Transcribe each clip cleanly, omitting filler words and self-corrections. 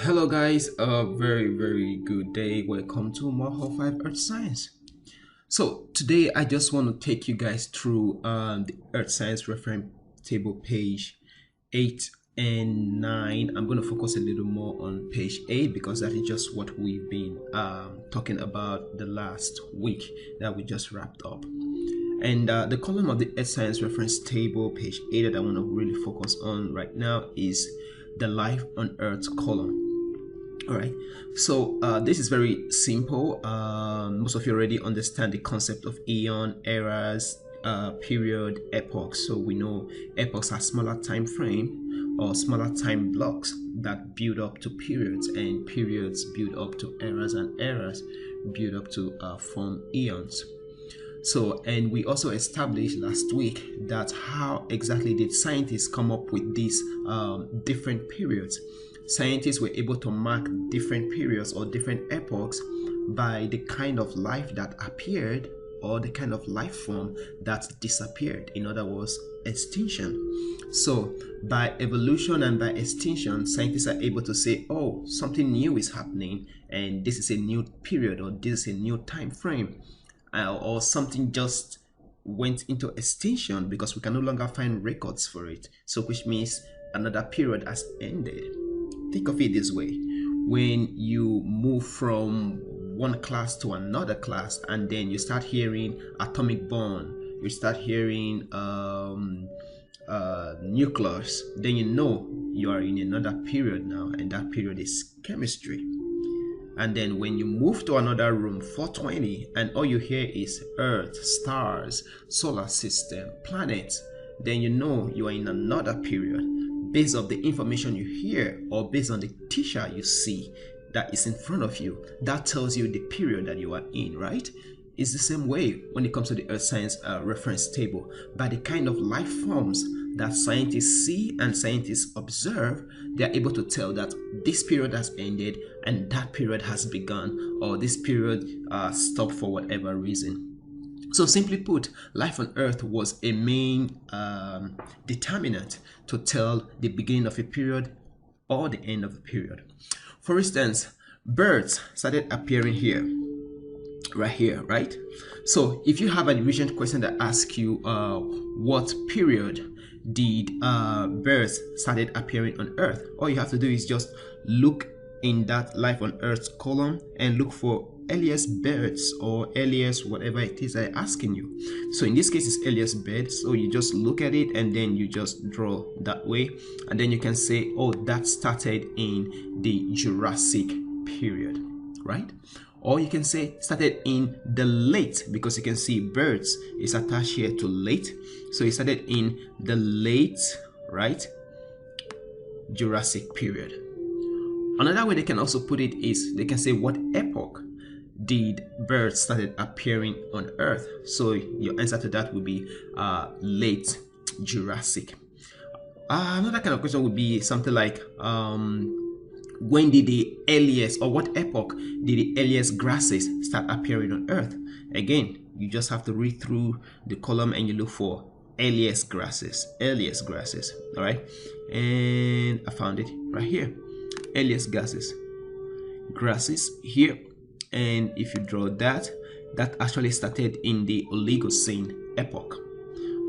Hello guys, a very good day. Welcome to more of 5 Earth Science. So today I just want to take you guys through the Earth Science reference table page 8 and 9. I'm going to focus a little more on page 8 because that is just what we've been talking about the last week that we just wrapped up. And the column of the Earth Science reference table, page 8, that I want to really focus on right now is the Life on Earth column. All right, so this is very simple. Most of you already understand the concept of eon, eras, period, epochs. So we know epochs are smaller time frame or smaller time blocks that build up to periods, and periods build up to eras, and eras build up to form eons. So, and we also established last week that how exactly did scientists come up with these different periods. Scientists were able to mark different periods or different epochs by the kind of life that appeared or the kind of life form that disappeared. In other words, extinction. So by evolution and by extinction, scientists are able to say, oh, something new is happening and this is a new period or this is a new time frame, or something just went into extinction because we can no longer find records for it. So which means another period has ended. Think of it this way: when you move from one class to another class and then you start hearing atomic bomb, you start hearing nucleus, then you know you are in another period now, and that period is chemistry. And then when you move to another room, 420, and all you hear is earth, stars, solar system, planets, then you know you are in another period. Based on the information you hear or based on the teacher you see that is in front of you, that tells you the period that you are in, right? It's the same way when it comes to the Earth Science reference table. By the kind of life forms that scientists see and scientists observe, they are able to tell that this period has ended and that period has begun, or this period stopped for whatever reason. So simply put, life on Earth was a main determinant to tell the beginning of a period or the end of a period. For instance, birds started appearing here, right here, right? So if you have a regent question that asks you what period did birds started appearing on Earth, all you have to do is just look in that life on Earth column and look for earliest birds or earliest whatever it is they're asking you. So in this case it's earliest birds, so you just look at it and then you just draw that way, and then you can say, oh, that started in the Jurassic period, right? Or you can say started in the late, because you can see birds is attached here to late, so it started in the late, right, Jurassic period. Another way they can also put it is they can say what epoch did birds started appearing on Earth. So your answer to that would be late Jurassic. Another kind of question would be something like when did the earliest, or what epoch did the earliest grasses start appearing on Earth? Again, you just have to read through the column and you look for earliest grasses, all right? And I found it right here. Earliest grasses here, and if you draw that actually started in the Oligocene epoch.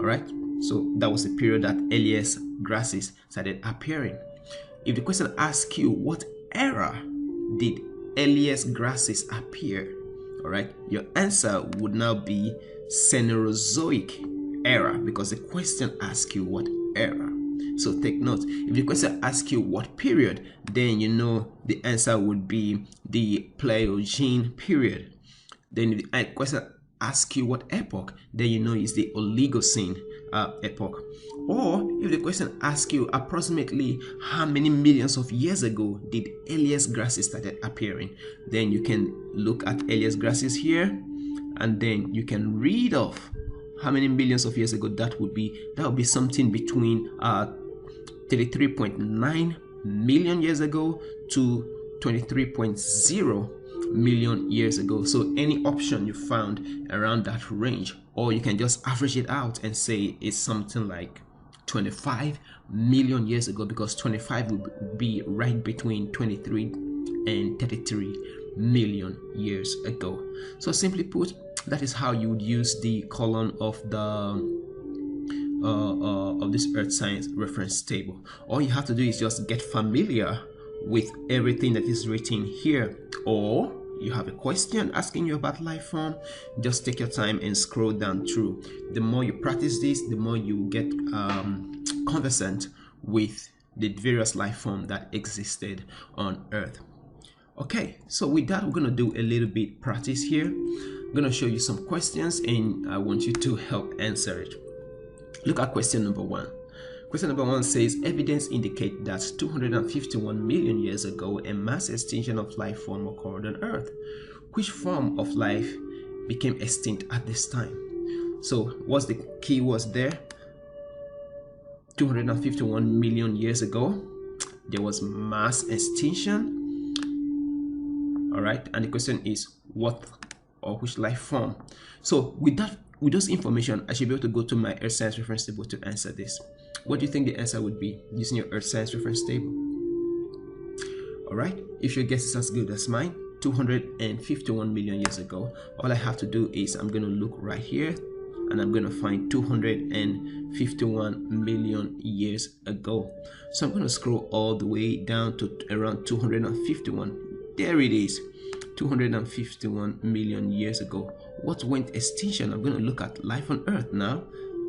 All right, so that was the period that earliest grasses started appearing. If the question asks you what era did earliest grasses appear, all right, your answer would now be Cenozoic era, because the question asks you what era. So take note, if the question asks you what period, then you know the answer would be the Pleiogene period. Then if the question asks you what epoch, then you know it's the Oligocene epoch. Or if the question asks you approximately how many millions of years ago did earliest grasses started appearing, then you can look at earliest grasses here, and then you can read off how many millions of years ago that would be. That would be something between 33.9 million years ago to 23.0 million years ago. So any option you found around that range, or you can just average it out and say it's something like 25 million years ago, because 25 will be right between 23 and 33 million years ago. So simply put, that is how you would use the column of this earth science reference table. All you have to do is just get familiar with everything that is written here, or you have a question asking you about life form, just take your time and scroll down through. The more you practice this, the more you get conversant with the various life form that existed on earth. Okay, so with that, we're going to do a little bit practice here. I'm going to show you some questions and I want you to help answer it. Look at question number 1. Question number 1 says, evidence indicate that 251 million years ago, a mass extinction of life form occurred on Earth. Which form of life became extinct at this time? So what's the key words there? 251 million years ago, there was mass extinction. All right, and the question is what or which life form? So with those information, I should be able to go to my earth science reference table to answer this. What do you think the answer would be using your earth science reference table? All right, if your guess is as good as mine, 251 million years ago, all I have to do is I'm going to look right here and I'm going to find 251 million years ago. So I'm going to scroll all the way down to around 251. There it is, 251 million years ago. What went extinction? I'm going to look at life on Earth now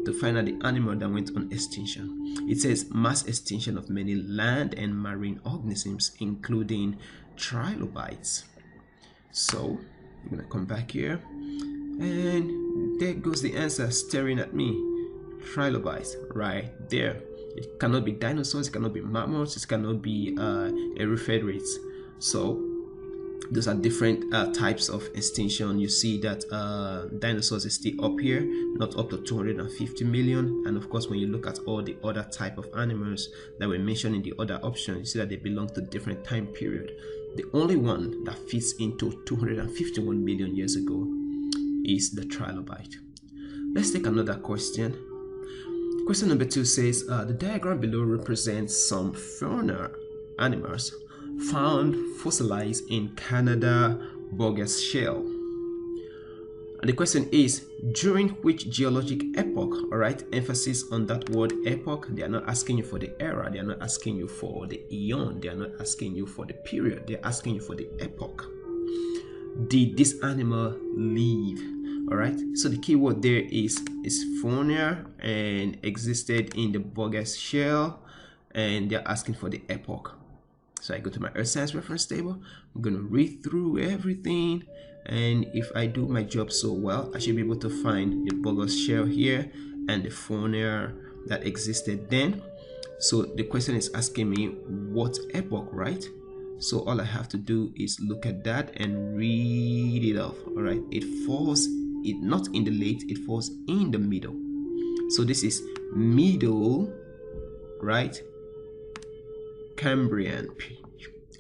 to find out the animal that went on extinction. It says mass extinction of many land and marine organisms, including trilobites. So I'm going to come back here, and there goes the answer staring at me. Trilobites, right there. It cannot be dinosaurs, it cannot be mammals, it cannot be euryphedrates. So those are different types of extinction. You see that dinosaurs is still up here, not up to 250 million. And of course, when you look at all the other type of animals that were mentioned in the other option, you see that they belong to different time period. The only one that fits into 251 million years ago is the trilobite. Let's take another question. Question number 2 says, the diagram below represents some fauna animals found fossilized in Canada Burgess Shale. And the question is, during which geologic epoch? All right, emphasis on that word epoch. They are not asking you for the era, they are not asking you for the eon, they are not asking you for the period, they're asking you for the epoch. Did this animal live? All right, so the key word there is fauna and existed in the Burgess Shale, and they're asking for the epoch. So I go to my earth science reference table, I'm going to read through everything, and if I do my job so well, I should be able to find the Burgess Shale here and the fauna that existed then. So the question is asking me what epoch, right? So all I have to do is look at that and read it off. All right, it falls not in the late, it falls in the middle. So this is middle, right? Cambrian.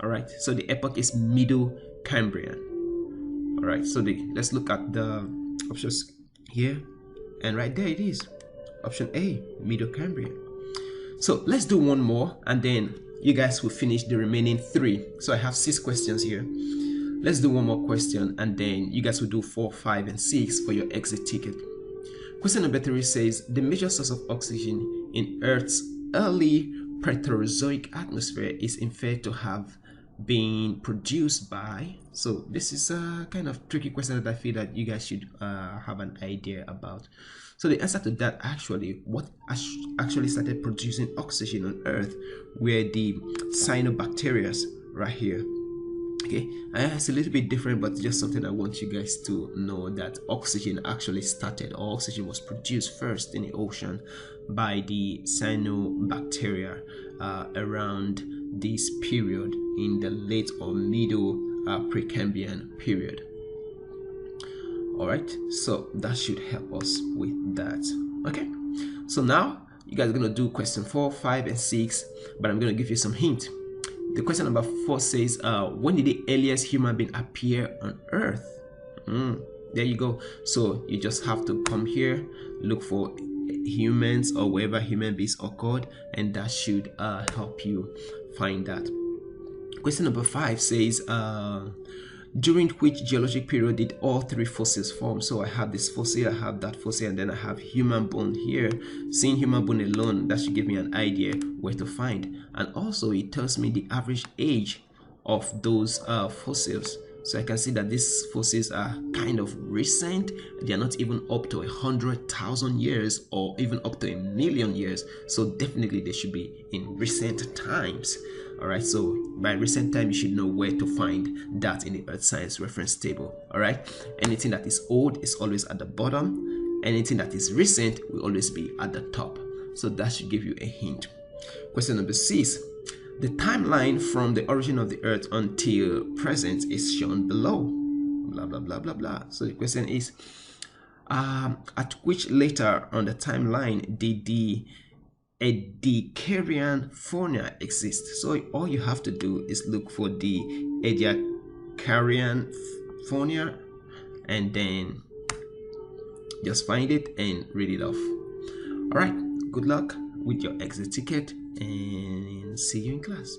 All right, so the epoch is middle Cambrian. All right, so let's look at the options here, and right there it is, option A, middle Cambrian. So let's do one more and then you guys will finish the remaining 3. So I have 6 questions here. Let's do one more question and then you guys will do 4, 5, and 6 for your exit ticket. Question number 3 says, the major source of oxygen in Earth's early Proterozoic atmosphere is inferred to have been produced by. So this is a kind of tricky question that I feel that you guys should have an idea about. So the answer to that, actually, what actually started producing oxygen on Earth were the cyanobacteria right here. Okay, and it's a little bit different, but just something I want you guys to know, that oxygen actually started, or oxygen was produced first in the ocean by the cyanobacteria around this period in the late or middle Precambrian period. All right, so that should help us with that. Okay, so now you guys are going to do question 4, 5, and 6, but I'm going to give you some hint. The question number 4 says, when did the earliest human being appear on Earth? There you go. So you just have to come here, look for humans or wherever human beings occurred, and that should help you find that. Question number 5 says, during which geologic period did all three fossils form? So I have this fossil, I have that fossil, and then I have human bone here. Seeing human bone alone, that should give me an idea where to find. And also it tells me the average age of those fossils. So I can see that these fossils are kind of recent. They are not even up to 100,000 years or even up to 1,000,000 years. So definitely they should be in recent times. All right, so by recent time, you should know where to find that in the Earth Science Reference Table. All right, anything that is old is always at the bottom. Anything that is recent will always be at the top. So that should give you a hint. Question number 6. The timeline from the origin of the Earth until present is shown below. Blah, blah, blah, blah, blah. So the question is, at which later on the timeline did the Ediacaran fauna exist? So all you have to do is look for the Ediacaran fauna and then just find it and read it off. All right, good luck with your exit ticket and see you in class.